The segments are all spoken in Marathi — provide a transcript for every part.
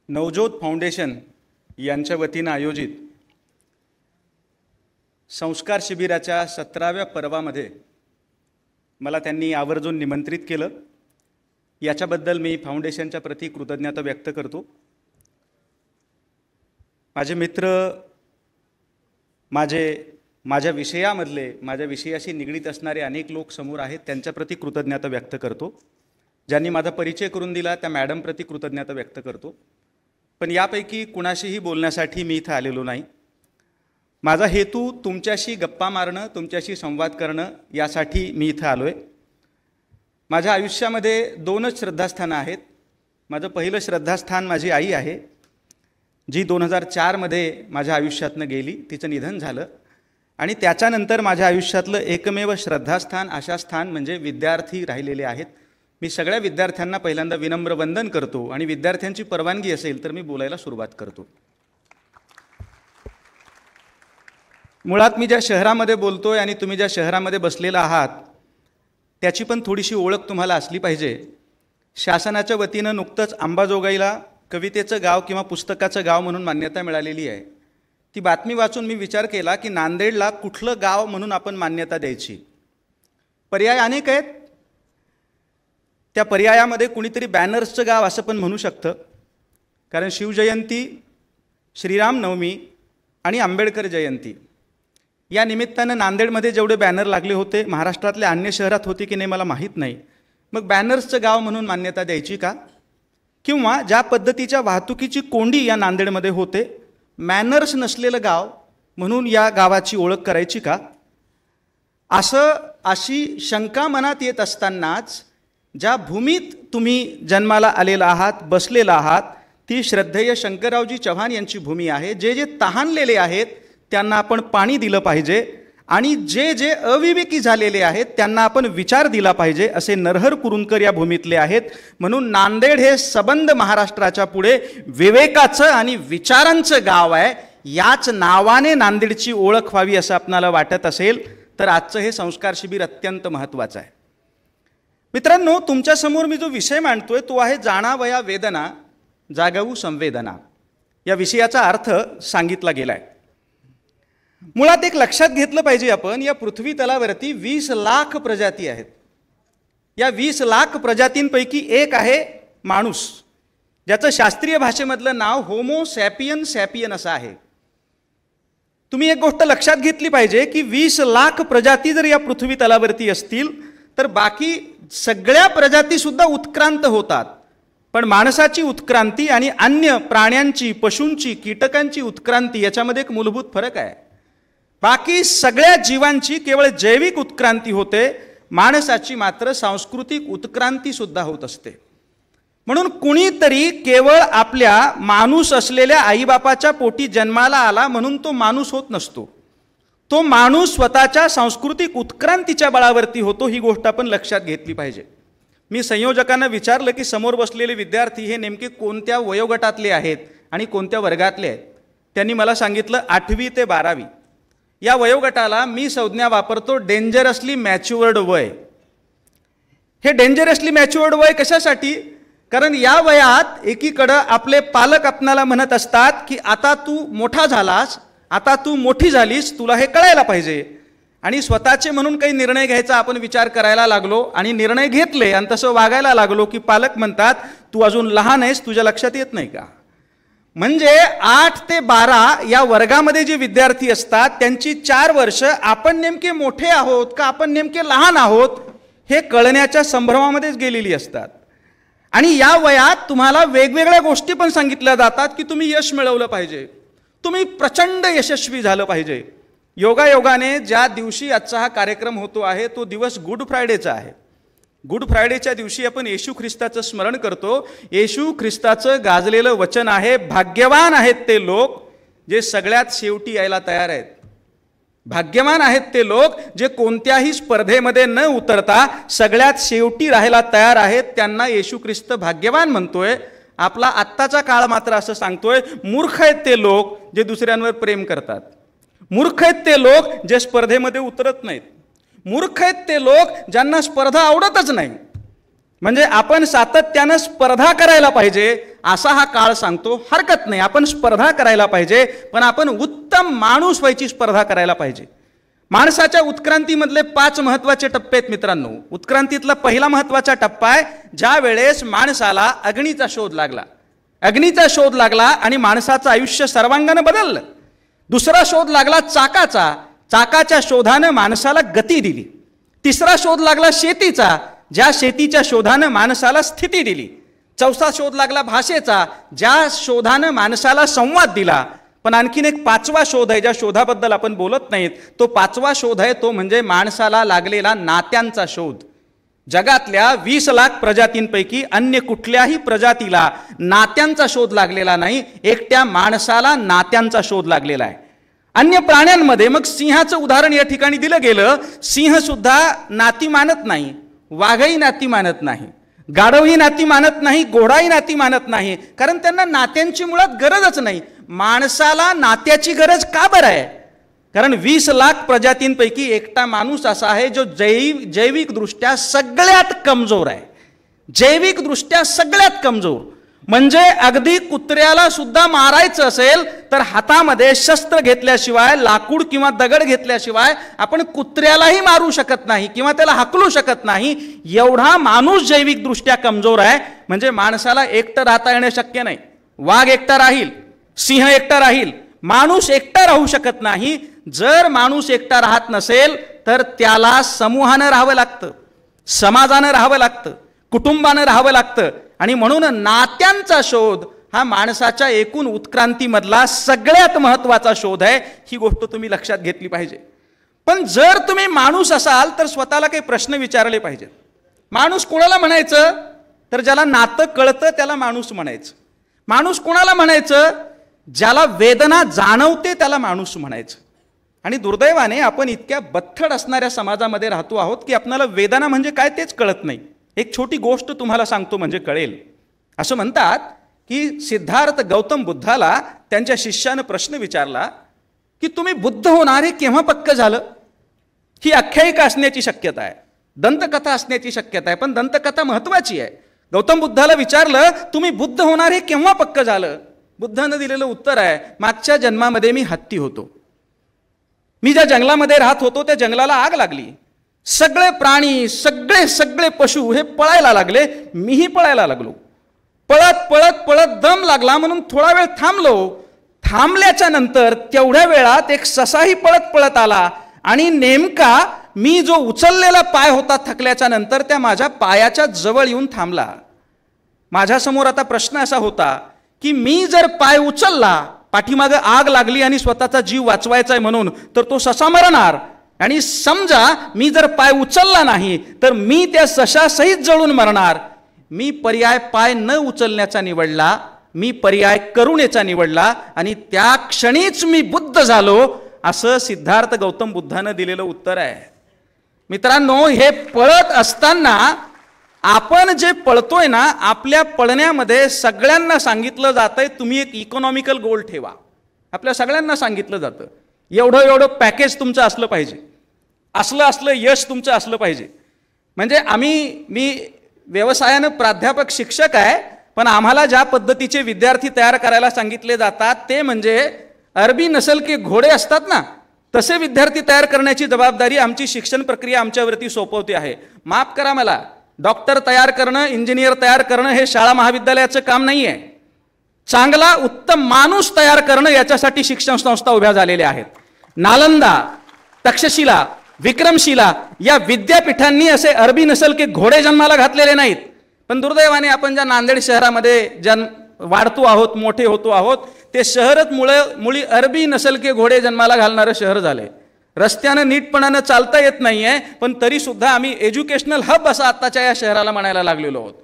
नवज्योत फाउंडेशन यांच्या वतीनं आयोजित संस्कार शिबिराच्या 17व्या पर्वामध्ये मला त्यांनी आवर्जून निमंत्रित केलं। याच्याबद्दल मी फाउंडेशनच्या प्रती कृतज्ञता व्यक्त करतो। माझे मित्र, माझ्या विषयाशी निगडीत असणारे अनेक लोक समोर आहेत, त्यांच्या प्रती कृतज्ञता व्यक्त करतो। ज्यांनी माझा परिचय करून दिला त्या मॅडम प्रती कृतज्ञता व्यक्त करतो। पण यापैकी कुणाशीही बोलण्यासाठी मी इथं आलेलो नाही। माझा हेतू तुमच्याशी गप्पा मारणं, तुमच्याशी संवाद करणं यासाठी मी इथं आलोय। माझ्या आयुष्यामध्ये 2च श्रद्धास्थानं आहेत। माझं पहिलं श्रद्धास्थान माझी आई आहे, जी 2004 मध्ये माझ्या आयुष्यातनं गेली, तिचं निधन झालं। आणि त्याच्यानंतर माझ्या आयुष्यातलं एकमेव श्रद्धास्थान, आशास्थान म्हणजे विद्यार्थी राहिलेले आहेत। मी सगळ्या विद्यार्थ्यांना पहिल्यांदा विनम्र वंदन करतो आणि विद्यार्थ्यांची परवानगी असेल तर मी बोलायला सुरुवात करतो। मुळात मी ज्या शहरामध्ये बोलतोय आणि तुम्ही ज्या शहरामध्ये बसलेला आहात त्याची पण थोडीशी ओळख तुम्हाला असली पाहिजे। शासनाच्या वतीनं नुकतंच अंबाजोगाईला कवितेचं गाव किंवा पुस्तकाचं गाव म्हणून मान्यता मिळालेली आहे। ती बातमी वाचून मी विचार केला की नांदेडला कुठलं गाव म्हणून आपण मान्यता द्यायची। पर्याय अनेक आहेत। त्या पर्यायामध्ये कुणीतरी बॅनर्सचं गाव असं पण म्हणू शकतं, कारण शिवजयंती, श्रीरामनवमी आणि आंबेडकर जयंती या निमित्तानं नांदेडमध्ये जेवढे बॅनर लागले होते, महाराष्ट्रातल्या अन्य शहरात होते की नाही मला माहीत नाही, मग बॅनर्सचं गाव म्हणून मान्यता द्यायची का? किंवा ज्या पद्धतीच्या वाहतुकीची कोंडी या नांदेडमध्ये होते, मॅनर्स नसलेलं गाव म्हणून या गावाची ओळख करायची का? अशी शंका मनात येत असतानाच ज्या भूमीत तुम्ही जन्माला आलेला आहात, बसलेला आहात, ती श्रद्धेय शंकररावजी चव्हाण यांची भूमी आहे। जे तहानलेले आहेत त्यांना आपण पाणी दिलं पाहिजे आणि जे अविवेकी झालेले आहेत त्यांना आपण विचार दिला पाहिजे, असे नरहर कुरुंदकर या भूमीतले आहेत। म्हणून नांदेड हे सबंध महाराष्ट्राच्या पुढे विवेकाचं आणि विचारांचं गाव आहे। याच नावाने नांदेडची ओळख व्हावी असं आपणाला वाटत असेल तर आजचं हे संस्कार शिबिर अत्यंत महत्त्वाचं आहे। मित्रांनो, तुमच्यासमोर मी जो विषय मांडतोय तो आहे जाणावया वेदना जागवू संवेदना। या विषयाचा अर्थ सांगितला गेलाय। मुळात एक लक्षात घेतलं पाहिजे आपण, या पृथ्वी तलावरती 20 लाख प्रजाती आहेत। या 20 लाख प्रजातींपैकी एक आहे माणूस, ज्याचं शास्त्रीय भाषेमधलं नाव होमो सॅपियन असं आहे। तुम्ही एक गोष्ट लक्षात घेतली पाहिजे की 20 लाख प्रजाती जर या पृथ्वी तलावरती असतील तर बाकी सगळ्या प्रजाती सुद्धा उत्क्रांत होतात, पण माणसाची उत्क्रांती आणि अन्य प्राण्यांची, पशूंची, कीटकांची उत्क्रांती याच्यामध्ये एक मूलभूत फरक आहे। बाकी सगळ्या जीवांची केवळ जैविक उत्क्रांती होते, माणसाची मात्र सांस्कृतिक उत्क्रांती सुद्धा होत असते। म्हणून कुणीतरी केवळ आपल्या माणूस असलेल्या आईबापाच्या पोटी जन्माला आला म्हणून तो माणूस होत नसतो। तो माणूस स्वतःच्या सांस्कृतिक उत्क्रांतीच्या बळावरती होतो, ही गोष्ट आपण लक्षात घेतली पाहिजे। मी संयोजकांना विचारलं की समोर बसलेले विद्यार्थी हे नेमके कोणत्या वयोगटातले आहेत आणि कोणत्या वर्गातले आहेत। त्यांनी मला सांगितलं 8वी ते 12वी या वयोगटाला मी संज्ञा वापरतो डेंजरसली मॅच्युअर्ड वय। हे डेंजरसली मॅच्युअर्ड वय कशासाठी? कारण या वयात एकीकडं आपले पालक आपणाला म्हणत असतात की आता तू मोठा झालास, आता तू मोठी झालीस, तुला हे कळायला पाहिजे। आणि स्वतःचे म्हणून काही निर्णय घ्यायचा आपण विचार करायला लागलो आणि निर्णय घेतले आणि तसं वागायला लागलो की पालक म्हणतात तू अजून लहान आहेस, तुझ्या लक्षात येत नाही का? म्हणजे 8 ते 12 या वर्गामध्ये जे विद्यार्थी असतात त्यांची 4 वर्ष आपण नेमके मोठे आहोत का आपण नेमके लहान आहोत हे कळण्याच्या संभ्रमामध्येच गेलेली असतात। आणि या वयात तुम्हाला वेगवेगळ्या गोष्टी पण सांगितल्या जातात की तुम्ही यश मिळवलं पाहिजे, तुम्ही प्रचंड यशस्वी झालं पाहिजे। योगायोगाने ज्या दिवशी आजचा हा कार्यक्रम होतो आहे तो दिवस गुड फ्रायडेचा आहे। गुड फ्रायडेच्या दिवशी आपण येशू ख्रिस्ताचं स्मरण करतो। येशू ख्रिस्ताचं गाजलेलं वचन आहे, भाग्यवान आहेत ते लोक जे सगळ्यात शेवटी यायला तयार आहेत। भाग्यवान आहेत ते लोक जे कोणत्याही स्पर्धेमध्ये न उतरता सगळ्यात शेवटी राहायला तयार आहेत, त्यांना येशू ख्रिस्त भाग्यवान म्हणतोय। आपला आत्ताचा काळ मात्र असं सांगतोय मूर्ख आहेत ते लोक जे दुसऱ्यांवर प्रेम करतात, मूर्ख आहेत ते लोक जे स्पर्धेमध्ये उतरत नाहीत, मूर्ख आहेत ते लोक ज्यांना स्पर्धा आवडतच नाही। म्हणजे आपण सातत्यानं स्पर्धा करायला पाहिजे असा हा काळ सांगतो. हरकत नाही, आपण स्पर्धा करायला पाहिजे, पण आपण उत्तम माणूस व्हायची स्पर्धा करायला पाहिजे. माणसाच्या उत्क्रांतीमधले 5 महत्त्वाचे टप्पे आहेत मित्रांनो. उत्क्रांतीतला पहिला महत्त्वाचा टप्पा आहे ज्या वेळेस माणसाला अग्नीचा शोध लागला. अग्नीचा शोध लागला आणि माणसाचं आयुष्य सर्वांगानं बदललं. दुसरा शोध लागला चाकाचा. चाकाच्या शोधानं माणसाला गती दिली. तिसरा शोध लागला शेतीचा. ज्या शेतीच्या शोधानं माणसाला स्थिती दिली. चौथा शोध लागला भाषेचा. ज्या शोधानं माणसाला संवाद दिला. पण आणखीन एक 5वा शोध आहे ज्या शोधाबद्दल आपण बोलत नाहीत. तो 5वा शोध आहे तो म्हणजे माणसाला लागलेला नात्यांचा शोध. जगातल्या 20 लाख प्रजातींपैकी अन्य कुठल्याही प्रजातीला नात्यांचा शोध लागलेला नाही. एकट्या माणसाला नात्यांचा शोध लागलेला आहे. अन्य प्राण्यांमध्ये मग सिंहाचं उदाहरण या ठिकाणी दिलं गेलं. सिंह सुद्धा नाती मानत नाही, वाघही नाती मानत नाही, गाढवही नाती मानत नाही, घोडाही नाती मानत नाही, कारण त्यांना नात्यांची मुळात गरजच नाही. माणसाला नात्याची गरज का बरं आहे? कारण 20 लाख प्रजातींपैकी एकटा माणूस असा आहे जो जैविकदृष्ट्या सगळ्यात कमजोर आहे. जैविकदृष्ट्या सगळ्यात कमजोर. म्हणजे अगदी कुत्र्याला सुद्धा मारायचं असेल तर हातामध्ये शस्त्र घेतल्याशिवाय, लाकूड किंवा दगड घेतल्याशिवाय आपण कुत्र्यालाही मारू शकत नाही किंवा त्याला हाकलू शकत नाही. एवढा माणूस जैविकदृष्ट्या कमजोर आहे. म्हणजे माणसाला एकटं राहता येणं शक्य नाही. वाघ एकटा राहील, सिंह एकटा राहील, माणूस एकटा राहू शकत नाही. जर माणूस एकटा राहत नसेल तर त्याला समूहानं राहावं लागतं, समाजानं राहावं लागतं, कुटुंबानं राहावं लागतं. आणि म्हणून नात्यांचा शोध हा माणसाच्या एकूण उत्क्रांतीमधला सगळ्यात महत्त्वाचा शोध आहे. ही गोष्ट तुम्ही लक्षात घेतली पाहिजे. पण जर तुम्ही माणूस असाल तर स्वतःला काही प्रश्न विचारले पाहिजेत. माणूस कोणाला म्हणायचं? तर ज्याला नातं कळतं त्याला माणूस म्हणायचं. माणूस कोणाला म्हणायचं? ज्याला वेदना जाणवते त्याला माणूस म्हणायचं. आणि दुर्दैवाने आपण इतक्या बथ्थड असणाऱ्या समाजामध्ये राहतो आहोत की आपल्याला वेदना म्हणजे काय तेच कळत नाही. एक छोटी गोष्ट तुम्हाला सांगतो म्हणजे कळेल. असं म्हणतात की सिद्धार्थ गौतम बुद्धाला त्यांच्या शिष्यानं प्रश्न विचारला की तुम्ही बुद्ध होणार हे केव्हा पक्क झालं? ही आख्यायिका असण्याची शक्यता आहे, दंतकथा असण्याची शक्यता आहे, पण दंतकथा महत्त्वाची आहे. गौतम बुद्धाला विचारलं तुम्ही बुद्ध होणार हे केव्हा पक्क झालं? बुद्धानं दिलेलं उत्तर आहे मागच्या जन्मामध्ये मी हत्ती होतो. मी ज्या जंगलामध्ये राहत होतो त्या जंगलाला आग लागली. सगळे प्राणी, सगळे पशु हे पळायला लागले, मीही पळायला लागलो. पळत पळत पळत दम लागला म्हणून थोडा वेळ थांबलो. थांबल्याच्या नंतर तेवढ्या वेळात एक ससाही पळत पळत आला आणि नेमका मी जो उचललेला पाय होता थकल्याच्या नंतर त्या माझ्या पायाच्या जवळ येऊन थांबला. माझ्यासमोर आता प्रश्न असा होता की मी जर पाय उचलला, पाठीमागं आग लागली आणि स्वतःचा जीव वाचवायचा आहे म्हणून, तर तो ससा मरणार. आणि समजा मी जर पाय उचलला नाही तर मी त्या सशासहित जळून मरणार. मी पर्याय पाय न उचलण्याचा निवडला, मी पर्याय करुणेचा निवडला आणि त्या क्षणीच मी बुद्ध झालो. असं सिद्धार्थ गौतम बुद्धानं दिलेलं उत्तर आहे. मित्रांनो, हे पळत असताना आपण जे पळतोय ना, आपल्या पळण्यामध्ये सगळ्यांना सांगितलं जातंय तुम्ही एक इकॉनॉमिकल गोल ठेवा. आपल्या सगळ्यांना सांगितलं जातं एवढं पॅकेज तुमचं असलं पाहिजे, असलं यश तुमचं असलं पाहिजे. म्हणजे मी व्यवसायानं प्राध्यापक शिक्षक आहे, पण आम्हाला ज्या पद्धतीचे विद्यार्थी तयार करायला सांगितले जातात ते म्हणजे अरबी नसल के घोडे असतात ना, तसे विद्यार्थी तयार करण्याची जबाबदारी आमची शिक्षण प्रक्रिया आमच्यावरती सोपवते आहे. माफ करा मला, डॉक्टर तयार करणं, इंजिनियर तयार करणं हे शाळा महाविद्यालयाचं काम नाही आहे. चांगला उत्तम माणूस तयार करणं याच्यासाठी शिक्षण संस्था उभ्या झालेल्या आहेत. नालंदा, तक्षशिला, विक्रमशिला या विद्यापीठांनी असे अरबी नसल के घोडे जन्माला घातलेले नाहीत. पण दुर्दैवाने आपण ज्या नांदेड शहरामध्ये वाढतो आहोत, मोठे होतो आहोत, ते शहरच मुळी अरबी नसल के घोडे जन्माला घालणारं शहर झाले. रस्त्यानं नीटपणानं चालता येत नाहीये, पण तरी सुद्धा आम्ही एज्युकेशनल हब असं आत्ताच्या या शहराला म्हणायला लागलेलो आहोत.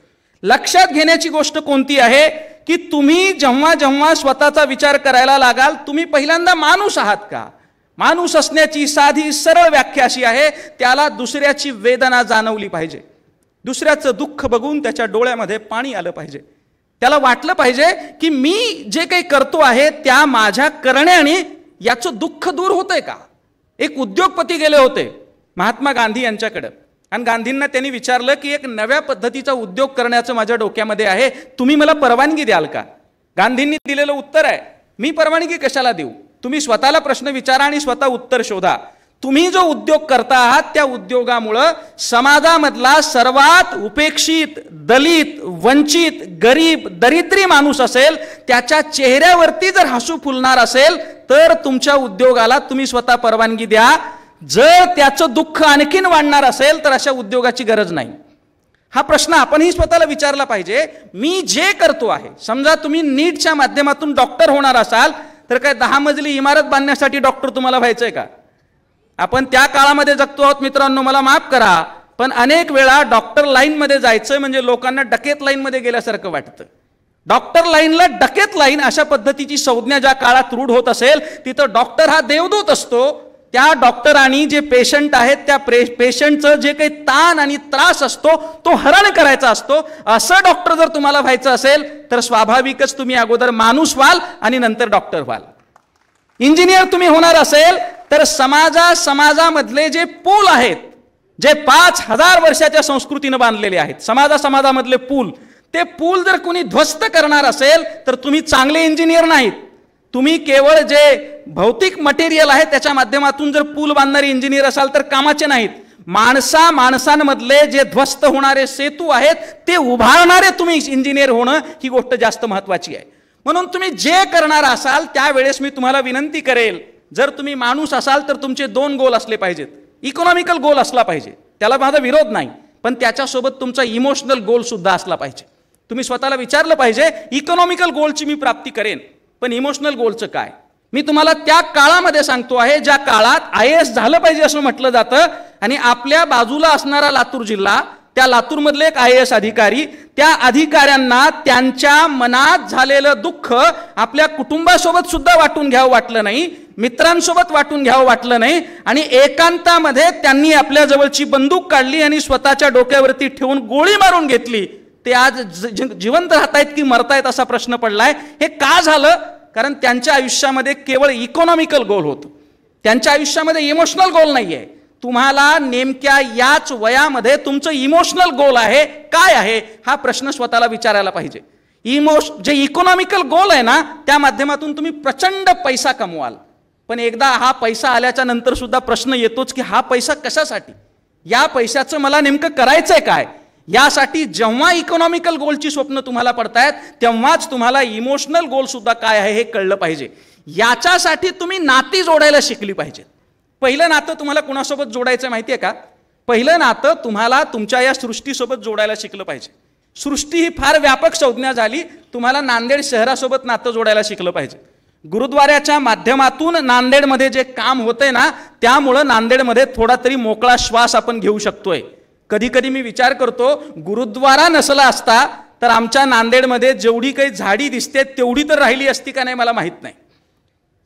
लक्षात घेण्याची गोष्ट कोणती आहे की तुम्ही जेव्हा जेव्हा स्वतःचा विचार करायला लागाल, तुम्ही पहिल्यांदा माणूस आहात का? माणूस असण्याची साधी सरळ व्याख्या अशी आहे, त्याला दुसऱ्याची वेदना जाणवली पाहिजे, दुसऱ्याचं दुःख बघून त्याच्या डोळ्यामध्ये पाणी आलं पाहिजे, त्याला वाटलं पाहिजे की मी जे काही करतो आहे त्या माझ्या करण्याने याचं दुःख दूर होतंय का? एक उद्योगपती गेले होते महात्मा गांधी यांच्याकडे आणि गांधींना त्यांनी विचारलं की एक नव्या पद्धतीचा उद्योग करण्याचं माझ्या डोक्यामध्ये आहे, तुम्ही मला परवानगी द्याल का? गांधींनी दिलेलं उत्तर आहे, मी परवानगी कशाला देऊ, तुम्ही स्वतःला प्रश्न विचारा आणि स्वतः उत्तर शोधा. तुम्ही जो उद्योग करता आहात त्या उद्योगामुळं समाजामधला सर्वात उपेक्षित, दलित, वंचित, गरीब, दरिद्री माणूस असेल त्याच्या चेहऱ्यावरती जर हसू फुलणार असेल तर तुमच्या उद्योगाला तुम्ही स्वतः परवानगी द्या. जर त्याचं दुःख आणखीन वाढणार असेल तर अशा उद्योगाची गरज नाही. हा प्रश्न आपणही स्वतःला विचारला पाहिजे. मी जे करतो आहे, समजा तुम्ही नीटच्या माध्यमातून डॉक्टर होणार असाल तर काय 10 मजली इमारत बांधण्यासाठी डॉक्टर तुम्हाला व्हायचंय का? आपण त्या काळामध्ये जगतो आहोत मित्रांनो, मला माफ करा, पण अनेक वेळा डॉक्टर लाईनमध्ये जायचं म्हणजे लोकांना डकेत लाईनमध्ये गेल्यासारखं वाटतं. डॉक्टर लाईनला डकेत लाईन अशा पद्धतीची संज्ञा ज्या काळात रूढ होत असेल तिथं डॉक्टर हा देवदूत असतो. त्या डॉक्टरांनी जे पेशंट आहेत त्या पेशंटचं जे काही ताण आणि त्रास असतो तो हरण करायचा असतो. असं डॉक्टर जर तुम्हाला व्हायचं असेल तर स्वाभाविकच तुम्ही अगोदर माणूस व्हाल आणि नंतर डॉक्टर व्हाल. इंजिनियर तुम्ही होणार असेल तर समाजामधले जे पूल आहेत, जे 5000 वर्षाच्या संस्कृतीनं बांधलेले आहेत, समाजामधले पूल, ते पूल जर कोणी ध्वस्त करणार असेल तर तुम्ही चांगले इंजिनियर नाहीत. तुम्ही केवळ जे भौतिक मटेरियल आहे त्याच्या माध्यमातून जर पूल बांधणारे इंजिनियर असाल तर कामाचे नाहीत. माणसांमधले जे ध्वस्त होणारे सेतू आहेत ते उभारणारे तुम्ही इंजिनियर होणं ही गोष्ट जास्त महत्वाची आहे. म्हणून तुम्ही जे करणार असाल त्यावेळेस मी तुम्हाला विनंती करेल, जर तुम्ही माणूस असाल तर तुमचे 2 गोल असले पाहिजेत. इकॉनॉमिकल गोल असला पाहिजे, त्याला माझा विरोध नाही, पण त्याच्यासोबत तुमचा इमोशनल गोल सुद्धा असला पाहिजे. तुम्ही स्वतःला विचारलं पाहिजे, इकॉनॉमिकल गोलची मी प्राप्ती करेन, पण इमोशनल गोलचं काय? मी तुम्हाला त्या काळामध्ये सांगतो आहे ज्या काळात IAS झालं पाहिजे असं म्हटलं जातं आणि आपल्या बाजूला असणारा लातूर जिल्हा, त्या लातूरमधले एक IAS अधिकारी, त्या अधिकाऱ्यांना त्यांच्या मनात झालेलं दुःख आपल्या कुटुंबासोबत सुद्धा वाटून घ्यावं वाटलं नाही, मित्रांसोबत वाटून घ्यावं वाटलं नाही आणि एकांतामध्ये त्यांनी आपल्या जवळची बंदूक काढली आणि स्वतःच्या डोक्यावरती ठेवून गोळी मारून घेतली. ते आज जिवंत राहतायत की मरतायत असा प्रश्न पडलाय. हे का झालं? कारण त्यांच्या आयुष्यामध्ये केवळ इकॉनॉमिकल गोल होतं, त्यांच्या आयुष्यामध्ये इमोशनल गोल नाहीये. तुम्हाला नेमक्या याच वयामध्ये तुमचं इमोशनल गोल आहे काय आहे हा प्रश्न स्वतःला विचारायला पाहिजे. जे इकॉनॉमिकल गोल आहे ना त्या माध्यमातून तुम्ही प्रचंड पैसा कमवाल, पण एकदा हा पैसा आल्याच्या नंतर सुद्धा प्रश्न येतोच की हा पैसा कशासाठी, या पैशाचं मला नेमकं करायचंय काय? यासाठी जेव्हा इकॉनॉमिकल गोलची स्वप्न तुम्हाला पडतायत तेव्हाच तुम्हाला इमोशनल गोल सुद्धा काय आहे हे कळलं पाहिजे. याच्यासाठी तुम्ही नाती जोडायला शिकली पाहिजेत. पहिलं नातं तुम्हाला कुणासोबत जोडायचं माहितीये का? पहिलं नातं तुम्हाला तुमच्या या सृष्टीसोबत जोडायला शिकलं पाहिजे. सृष्टी ही फार व्यापक संज्ञा झाली, तुम्हाला नांदेड शहरासोबत नातं जोडायला शिकलं पाहिजे. गुरुद्वाऱ्याच्या माध्यमातून नांदेडमध्ये जे काम होतंय ना त्यामुळं नांदेडमध्ये थोडा तरी मोकळा श्वास आपण घेऊ शकतोय. कधी कधी मी विचार करतो, गुरुद्वारा नसला असता तर आमच्या नांदेडमध्ये जेवढी काही झाडी दिसते तेवढी तर राहिली असती का नाही मला माहित नाही.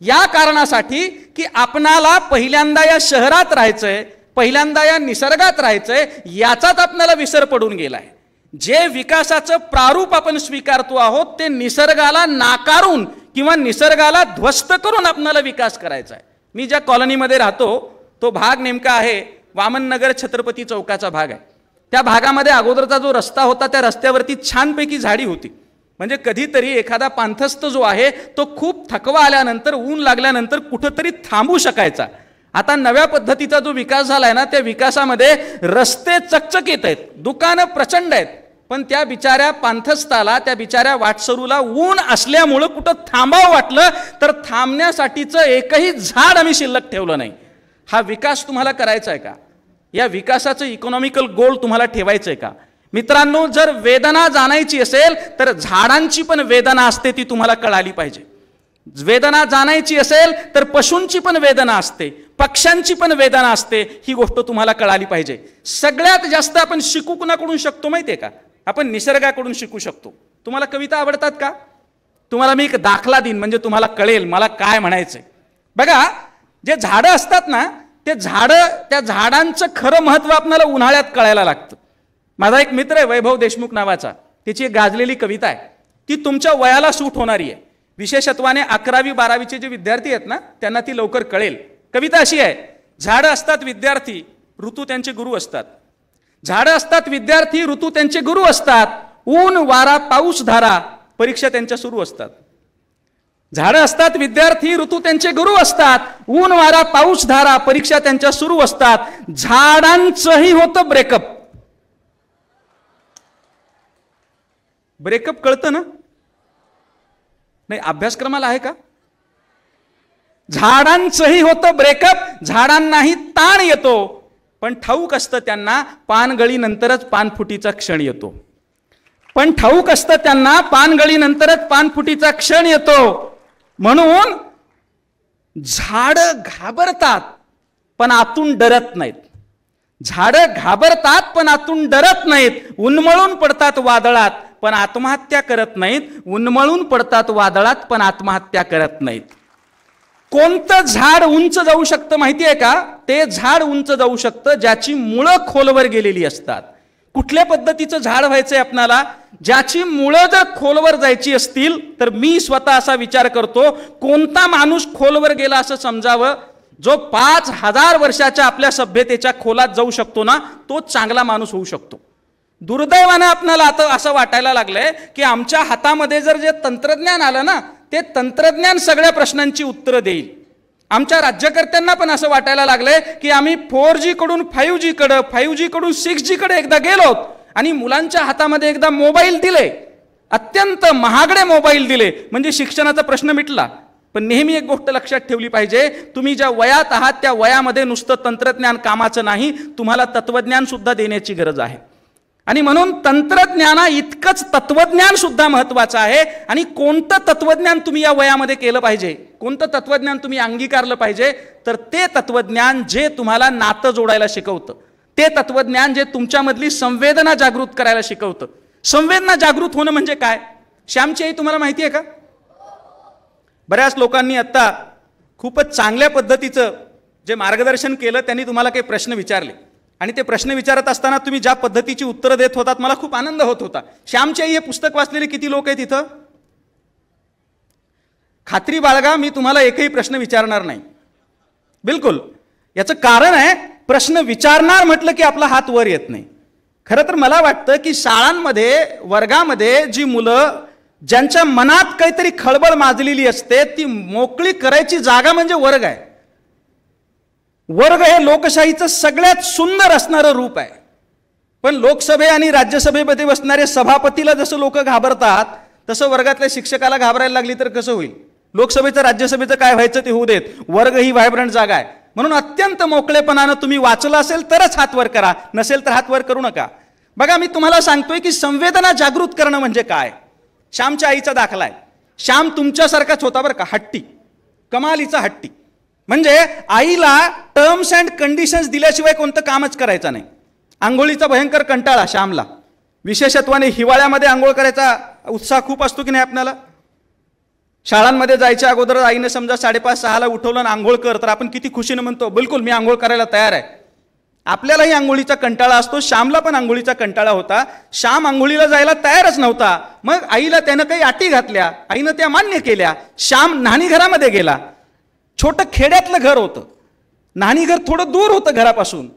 या कारणासाठी की आपणाला पहिल्यांदा या शहरात राहायचंय, पहिल्यांदा या निसर्गात राहायचंय, याचाच आपल्याला विसर पडून गेलाय. जे विकासाचं प्रारूप आपण स्वीकारतो आहोत ते निसर्गाला नाकारून किंवा निसर्गाला ध्वस्त करून आपल्याला विकास करायचा आहे. मी ज्या कॉलनीमध्ये राहतो तो भाग नेमका आहे वामननगर छत्रपती चौकाचा भाग आहे. त्या भागामध्ये अगोदरचा जो रस्ता होता त्या रस्त्यावरती छानपैकी झाडी होती, म्हणजे कधीतरी एखादा पांथस्थ जो आहे तो खूप थकवा आल्यानंतर, ऊन लागल्यानंतर कुठंतरी थांबू शकायचा. आता नव्या पद्धतीचा जो विकास झालाय ना त्या विकासामध्ये रस्ते चकचकीत आहेत, दुकानं प्रचंड आहेत, पण त्या बिचाऱ्या पांथस्थाला, त्या बिचाऱ्या वाटसरूला ऊन असल्यामुळं कुठं थांबावं वाटलं तर थांबण्यासाठीचं एकही झाड आम्ही शिल्लक ठेवलं नाही. हा विकास तुम्हाला करायचा आहे का? या विकासाचं इकॉनॉमिकल गोल तुम्हाला ठेवायचं आहे का? मित्रांनो, जर वेदना जाणायची असेल तर झाडांची पण वेदना असते, ती तुम्हाला कळाली पाहिजे. वेदना जाणायची असेल तर पशूंची पण वेदना असते, पक्ष्यांची पण वेदना असते, ही गोष्ट तुम्हाला कळाली पाहिजे. सगळ्यात जास्त आपण शिकू कुणाकडून शकतो माहितीये का? आपण निसर्गाकडून शिकू शकतो. तुम्हाला कविता आवडतात का? तुम्हाला मी एक दाखला देईन म्हणजे तुम्हाला कळेल मला काय म्हणायचंय. बघा, जे झाडं असतात ना ते झाडं, त्या झाडांचं खरं महत्व आपल्याला उन्हाळ्यात कळायला लागतं. माझा एक मित्र आहे वैभव देशमुख नावाचा, त्याची एक गाजलेली कविता आहे, ती तुमच्या वयाला सूट होणारी आहे. विशेषत्वाने 11वी 12वीचे जे विद्यार्थी आहेत ना त्यांना ती लवकर कळेल. कविता अशी आहे, झाडं असतात विद्यार्थी, ऋतू त्यांचे गुरु असतात. झाडं असतात विद्यार्थी, ऋतू त्यांचे गुरु असतात. ऊन वारा पाऊस धारा परीक्षा त्यांच्या सुरू असतात. झाडं असतात विद्यार्थी, ऋतू त्यांचे गुरु असतात. ऊन वारा पाऊस धारा परीक्षा त्यांच्या सुरू असतात. झाडांचंही होतं ब्रेकअप. ब्रेकअप कळतं ना? नाही, अभ्यासक्रमाला आहे का? झाडांचंही होतं ब्रेकअप, झाडांनाही ताण येतो, पण ठाऊक असतं त्यांना पानगळीनंतरच पानफुटीचा क्षण येतो. पण ठाऊक असतं त्यांना पानगळीनंतरच पानफुटीचा क्षण येतो. म्हणून झाडं घाबरतात पण आतून डरत नाहीत. झाडं घाबरतात पण आतून डरत नाहीत. उन्मळून पडतात वादळात पण आत्महत्या करत नाहीत. उन्मळून पडतात वादळात पण आत्महत्या करत नाहीत. कोणतं झाड उंच जाऊ शकतं माहिती आहे का? ते झाड उंच जाऊ शकतं ज्याची मुळं खोलवर गेलेली असतात. कुठल्या पद्धतीचं झाड व्हायचंय आपल्याला? ज्याची मुळं जर खोलवर जायची असतील तर मी स्वतः असा विचार करतो, कोणता माणूस खोलवर गेला असं समजावं? जो 5000 वर्षाच्या आपल्या सभ्यतेच्या खोलात जाऊ शकतो ना, तो चांगला माणूस होऊ शकतो. दुर्दैवानं आपल्याला आता असं वाटायला लागलंय की आमच्या हातामध्ये जर जे तंत्रज्ञान आलं ना, ते तंत्रज्ञान सगळ्या प्रश्नांची उत्तरं देईल. आमच्या राज्यकर्त्यांना पण असं वाटायला लागलंय की आम्ही 4G कडून 5G कडे, 5G कडून 6G कडे एकदा गेलोत आणि मुलांच्या हातामध्ये एकदा मोबाईल दिले, अत्यंत महागडे मोबाईल दिले, म्हणजे शिक्षणाचा प्रश्न मिटला. पण नेहमी एक गोष्ट लक्षात ठेवली पाहिजे, तुम्ही ज्या वयात आहात त्या वयामध्ये नुसतं तंत्रज्ञान कामाचं नाही, तुम्हाला तत्वज्ञान सुद्धा देण्याची गरज आहे. आणि म्हणून तंत्रज्ञाना इतकंच तत्वज्ञान सुद्धा महत्वाचं आहे. आणि कोणतं तत्वज्ञान तुम्ही या वयामध्ये केलं पाहिजे, कोणतं तत्वज्ञान तुम्ही अंगीकारलं पाहिजे, तर ते तत्वज्ञान जे तुम्हाला नातं जोडायला शिकवतं, ते तत्वज्ञान जे तुमच्यामधली संवेदना जागृत करायला शिकवतं. संवेदना जागृत होणं म्हणजे काय? श्यामची आई तुम्हाला माहिती आहे का? बऱ्याच लोकांनी आता खूपच चांगल्या पद्धतीचं जे मार्गदर्शन केलं, त्यांनी तुम्हाला काही प्रश्न विचारले आणि ते प्रश्न विचारत असताना तुम्ही ज्या पद्धतीची उत्तरं देत होतात, मला खूप आनंद होत होता. श्यामची आई हे पुस्तक वाचलेले किती लोक आहेत इथं? खात्री बाळगा, मी तुम्हाला एकही प्रश्न विचारणार नाही. बिलकुल. याचं कारण आहे, प्रश्न विचारणार म्हटलं की आपला हात वर येत नाही. खरं तर मला वाटतं की शाळांमध्ये, वर्गामध्ये जी मुलं ज्यांच्या मनात काहीतरी खळबळ माजलेली असते, ती मोकळी करायची जागा म्हणजे वर्ग आहे. वर्ग हे लोकशाहीचं सगळ्यात सुंदर असणारं रूप आहे. पण लोकसभे आणि राज्यसभेमध्ये बसणारे सभापतीला जसं लोक घाबरतात, तसं वर्गातल्या शिक्षकाला घाबरायला लागली तर कसं होईल? लोकसभेचं राज्यसभेचं काय व्हायचं ते होऊ देत, वर्ग ही व्हायब्रंट जागा आहे. म्हणून अत्यंत मोकळेपणानं तुम्ही वाचलं असेल तरच हात वर करा, नसेल तर हात वर करू नका. बघा, मी तुम्हाला सांगतोय की संवेदना जागृत करणं म्हणजे काय. श्यामच्या आईचा दाखला आहे. श्याम तुमच्यासारखाच होता बरं का, हट्टी, कमालीचा हट्टी. म्हणजे आईला टर्म्स अँड कंडिशन्स दिल्याशिवाय कोणतं कामच करायचं नाही. आंघोळीचा भयंकर कंटाळा श्यामला, विशेषत्वाने हिवाळ्यामध्ये आंघोळ करायचा उत्साह खूप असतो की नाही आपल्याला? शाळांमध्ये जायच्या अगोदर आईने समजा 5:30-6ला उठवलं आणि आंघोळ कर, तर आपण किती खुशीनं म्हणतो, बिलकुल मी आंघोळ करायला तयार आहे. आपल्यालाही आंघोळीचा कंटाळा असतो, श्यामला पण आंघोळीचा कंटाळा होता. श्याम आंघोळीला जायला तयारच नव्हता. मग आईला त्यानं काही अटी घातल्या, आईनं त्या मान्य केल्या. श्याम न्हाणीघरामध्ये गेला. छोटं खेड्यातलं घर होतं, न्हाणीघर थोडं दूर होतं घरापासून.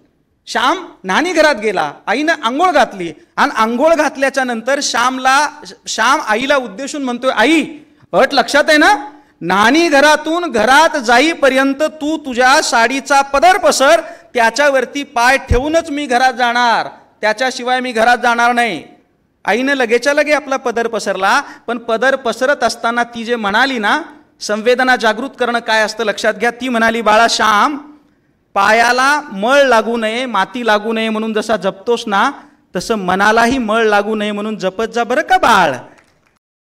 श्याम न्हाणीघरात गेला, आईनं आंघोळ घातली आणि आंघोळ घातल्याच्या नंतर श्याम आईला उद्देशून म्हणतोय, आई अट लक्षात आहे ना, न्हाणीघरातून घरात जाईपर्यंत तू तुझ्या साडीचा पदर पसर, त्याच्यावरती पाय ठेवूनच मी घरात जाणार, त्याच्याशिवाय मी घरात जाणार नाही. आईनं लगेच्या लगे आपला पदर पसरला. पण पदर पसरत असताना ती जे म्हणाली ना, संवेदना जागृत करणं काय असतं लक्षात घ्या. ती म्हणाली, बाळा श्याम, पायाला मळ लागू नये, माती लागू नये म्हणून जसा जपतोस ना, तसं मनालाही मळ लागू नये म्हणून जपत जा बरं का बाळ.